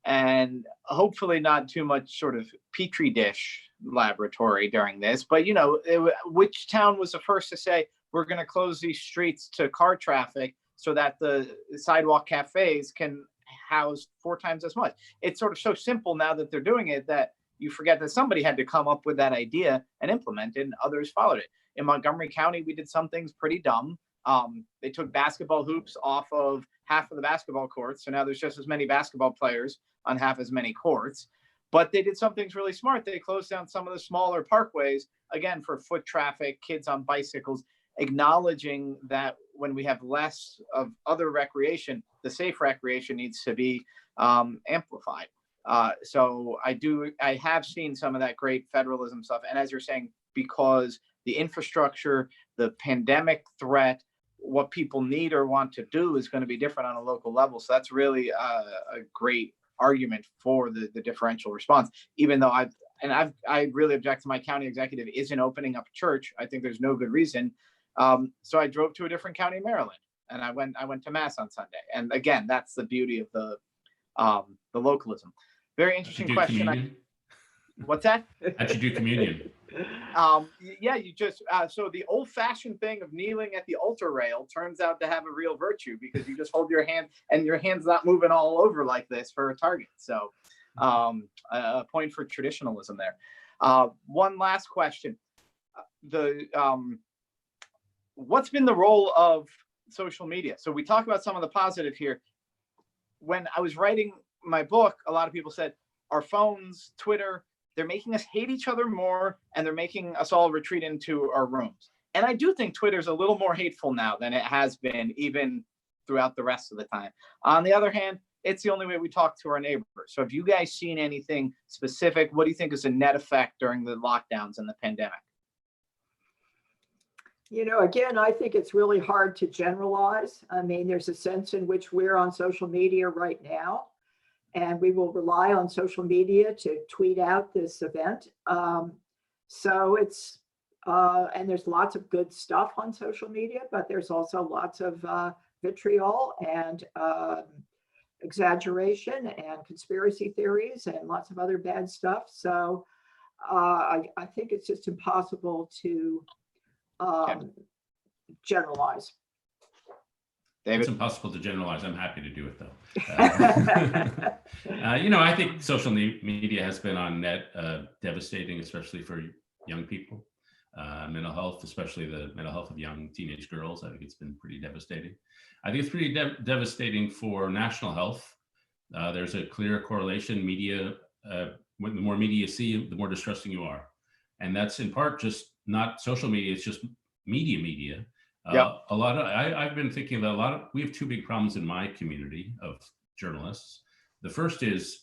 and hopefully not too much sort of petri dish laboratory during this. But which town was the first to say we're going to close these streets to car traffic so that the sidewalk cafes can house 4 times as much? It's sort of so simple now that they're doing it that you forget that somebody had to come up with that idea and implement it, and others followed it. In Montgomery County, we did some things pretty dumb. They took basketball hoops off of half of the basketball courts. So now there's just as many basketball players on half as many courts. But they did some things really smart. They closed down some of the smaller parkways, again, for foot traffic, kids on bicycles, acknowledging that when we have less of other recreation, the safe recreation needs to be amplified. So I have seen some of that great federalism stuff. And as you're saying, because the infrastructure, the pandemic threat, what people need or want to do is going to be different on a local level. So that's really a great argument for the differential response, even though I really object to my county executive isn't opening up a church. I think there's no good reason. So I drove to a different county in Maryland, and I went to mass on Sunday. And again, that's the beauty of the localism. Very interesting question. What's that? How'd you do communion? Yeah, you just so the old-fashioned thing of kneeling at the altar rail turns out to have a real virtue, because you just hold your hand and your hand's not moving all over like this for a target. So a point for traditionalism there. One last question. What's been the role of social media? So we talk about some of the positive here. When I was writing my book, a lot of people said our phones, Twitter, they're making us hate each other more, and they're making us all retreat into our rooms. And I do think Twitter's a little more hateful now than it has been even throughout the rest of the time. On the other hand, it's the only way we talk to our neighbors. So have you guys seen anything specific? What do you think is a net effect during the lockdowns and the pandemic? You know, again, I think it's really hard to generalize. I mean, there's a sense in which we're on social media right now, and we will rely on social media to tweet out this event. So it's, and there's lots of good stuff on social media, but there's also lots of vitriol and exaggeration and conspiracy theories and lots of other bad stuff. So I think it's just impossible to generalize. David? It's impossible to generalize. I'm happy to do it, though. I think social media has been on net devastating, especially for young people. Mental health, especially the mental health of young teenage girls. I think it's been pretty devastating. I think it's pretty devastating for national health. There's a clear correlation. Media, the more media you see, the more distrusting you are. And that's in part just not social media, it's just media. Yep. I've been thinking about we have two big problems in my community of journalists. The first is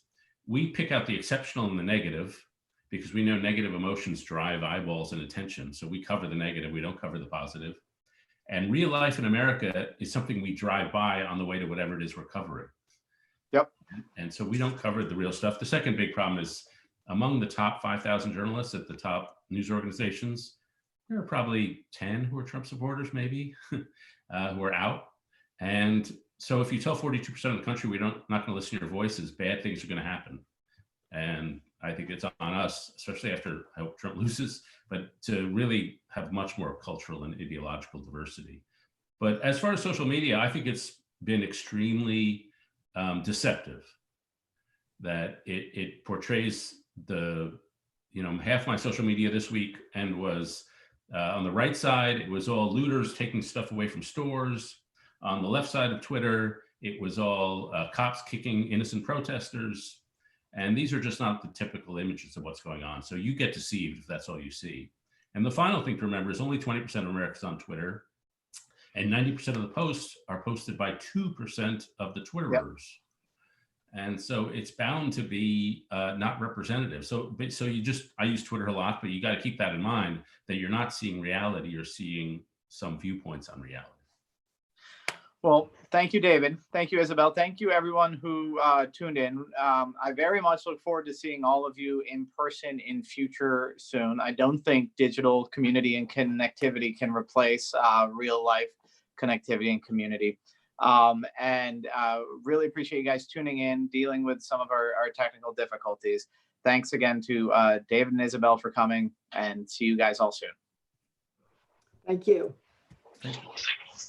we pick out the exceptional and the negative because we know negative emotions drive eyeballs and attention. So we cover the negative, we don't cover the positive. And real life in America is something we drive by on the way to whatever it is we're covering. Yep. And so we don't cover the real stuff. The second big problem is among the top 5,000 journalists at the top news organizations, there are probably 10 who are Trump supporters, maybe, who are out. And so if you tell 42% of the country we're not going to listen to your voices, bad things are going to happen. And I think it's on us, especially after I hope Trump loses, but to really have much more cultural and ideological diversity. But as far as social media, I think it's been extremely deceptive, that it portrays half my social media this week and was on the right side, it was all looters taking stuff away from stores. On the left side of Twitter, it was all cops kicking innocent protesters. And these are just not the typical images of what's going on. So you get deceived if that's all you see. And the final thing to remember is only 20% of Americans on Twitter, and 90% of the posts are posted by 2% of the Twitterers. Yep. And so it's bound to be not representative. So I use Twitter a lot, but you got to keep that in mind, that you're not seeing reality, you're seeing some viewpoints on reality. Well, thank you, David. Thank you, Isabel. Thank you, everyone who tuned in. I very much look forward to seeing all of you in person in future soon. I don't think digital community and connectivity can replace real life connectivity and community. And really appreciate you guys tuning in, dealing with some of our technical difficulties. Thanks again to David and Isabel for coming, and see you guys all soon. Thank you. Thank you.